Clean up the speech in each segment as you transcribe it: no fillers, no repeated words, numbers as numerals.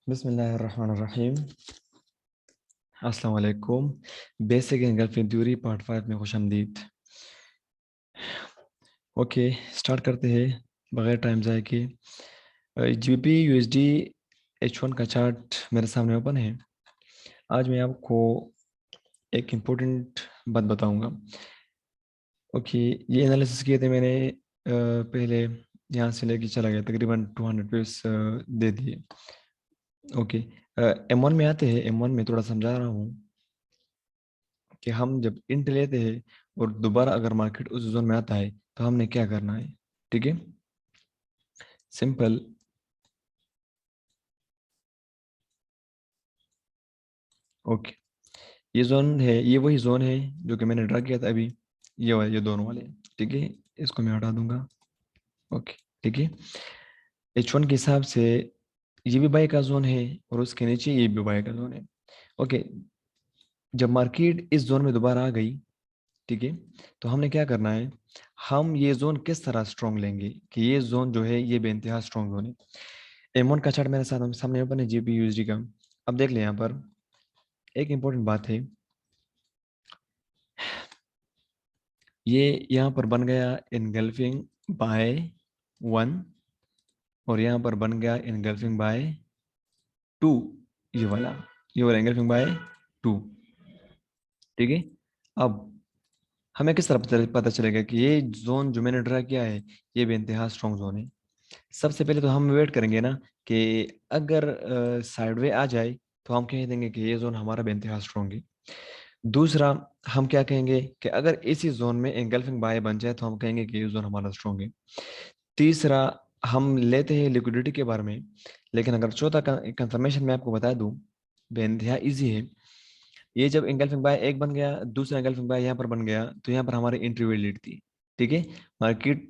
बिस्मिल्लाहिर्रहमानिर्रहीम। अस्सलाम वालेकुम। बेसिक एंगल थ्योरी पार्ट 5 में खुशामदीद। ओके, स्टार्ट करते हैं बगैर टाइम ज़ाय के। जीबीपी यूएसडी H1 का चार्ट मेरे सामने ओपन है। आज मैं आपको एक इम्पोर्टेंट बात बताऊंगा। ओके, ये एनालिसिस किए थे मैंने पहले। यहाँ से लेके चला गया, तकरीबन 200 पिप्स दे दिए। ओके, M1 में आते हैं। M1 में थोड़ा समझा रहा हूँ कि हम जब इंट लेते हैं और दोबारा अगर मार्केट उस जोन में आता है तो हमने क्या करना है। ठीक है, सिंपल। ओके, ये जोन है, ये वही जोन है जो कि मैंने ड्रा किया था अभी। ये वाले, ये दोनों वाले। ठीक है, इसको मैं हटा दूंगा। ओके, ठीक है। H1 के हिसाब से ये भी बाय का जोन है और उसके नीचे ये भी बाय का जोन है। ओके, जब मार्केट इस जोन में दोबारा आ गई, ठीक है, तो हमने क्या करना है, हम ये जोन किस तरह स्ट्रॉन्ग लेंगे कि ये जोन जो है ये बेइंतहा स्ट्रॉन्ग जोन है। M1 का चार्ट मेरे साथ सामने ओपन है, जीबी यूएसडी का। अब देख लें, यहाँ पर एक इंपॉर्टेंट बात है। ये यहाँ पर बन गया इनगल्फिंग बाय 1 और यहाँ पर बन गया इनगल्फिंग बाय 2। ये वाला इनगल्फिंग बाय 2। ठीक है, अब हमें किस तरह पता चलेगा कि ये जोन जो मैंने ड्रा किया है ये बेइंतहा स्ट्रॉन्ग जोन है। सबसे पहले तो हम वेट करेंगे ना कि अगर साइडवे आ जाए तो हम कह देंगे कि ये जोन हमारा बेइंतहा स्ट्रॉन्ग है। दूसरा, हम क्या कहेंगे कि अगर इसी जोन में एंगल्फिंग बाय बन जाए तो हम कहेंगे कि ये जोन हमारा स्ट्रॉन्ग है। तीसरा, हम लेते हैं लिक्विडिटी के बारे में। लेकिन अगर चौथा कंफर्मेशन मैं आपको बता दूं, बेइंतहा इजी है। ये जब एंगल्फिंग बाय एक बन गया, दूसरा एंगल्फिंग बाय यहाँ पर बन गया, तो यहाँ पर हमारी एंट्री वैलिड थी। ठीक है, मार्केट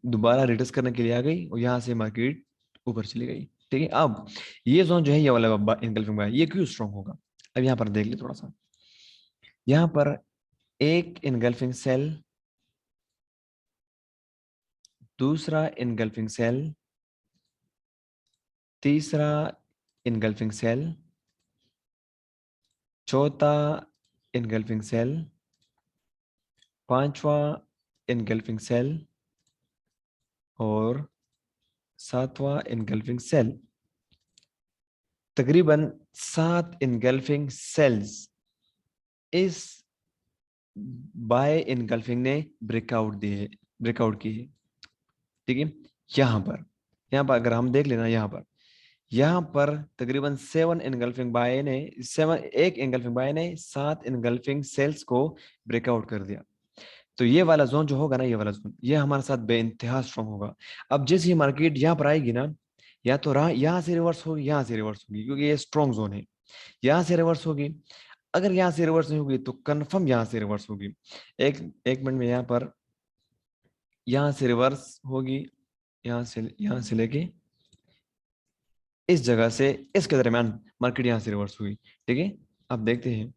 दोबारा रिटर्स करने के लिए आ गई और यहाँ से मार्केट ऊपर चली गई। ठीक है, अब ये जोन जो है, ये वाला एंगल्फिंग बाय, ये क्यों स्ट्रॉन्ग होगा। अब यहाँ पर देख ले थोड़ा सा। यहाँ पर एक इनगल्फिंग सेल, दूसरा इनगल्फिंग सेल, तीसरा इनगल्फिंग सेल, चौथा इनगल्फिंग सेल, पांचवा इनगल्फिंग सेल और सातवां इनगल्फिंग सेल। तकरीबन 7 इनगल्फिंग सेल्स इस बाय इनगल्फिंग ने ब्रेकआउट दिए, ब्रेकआउट की है। ठीक है, यहाँ पर अगर हम देख लेना, यहाँ पर तकरीबन 7 इनगल्फिंग बाय ने, एक इनगल्फिंग बाय ने 7 इनगल्फिंग सेल्स को ब्रेकआउट कर दिया। तो ये वाला जोन जो होगा ना, ये वाला जोन, ये हमारे साथ बेइंतहा स्ट्रॉन्ग होगा। अब जैसे ही मार्केट यहाँ पर आएगी ना, या तो रहा यहाँ से रिवर्स होगी, यहाँ से रिवर्स होगी, क्योंकि ये स्ट्रॉन्ग जोन है। यहाँ से रिवर्स होगी, अगर यहाँ से रिवर्स नहीं होगी तो कंफर्म यहाँ से रिवर्स होगी। एक एक मिनट में यहाँ पर यहाँ से रिवर्स होगी, यहाँ से लेके इस जगह से इसके दरमियान मार्केट यहाँ से रिवर्स हुई। ठीक है, अब देखते हैं।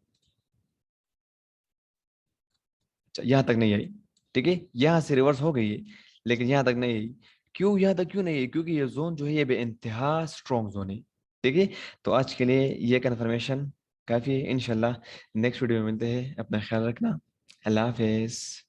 यहाँ तक नहीं आई। ठीक है, यहाँ से रिवर्स हो गई है लेकिन यहाँ तक नहीं आई। क्यों यहाँ तक क्यों नहीं आई? क्योंकि ये जोन जो है ये बेइंतहा स्ट्रॉन्ग जोन है। ठीक है, तो आज के लिए ये कंफर्मेशन काफ़ी है। इंशाल्लाह नेक्स्ट वीडियो में मिलते हैं। अपना ख्याल रखना। अल्लाह हाफिज़।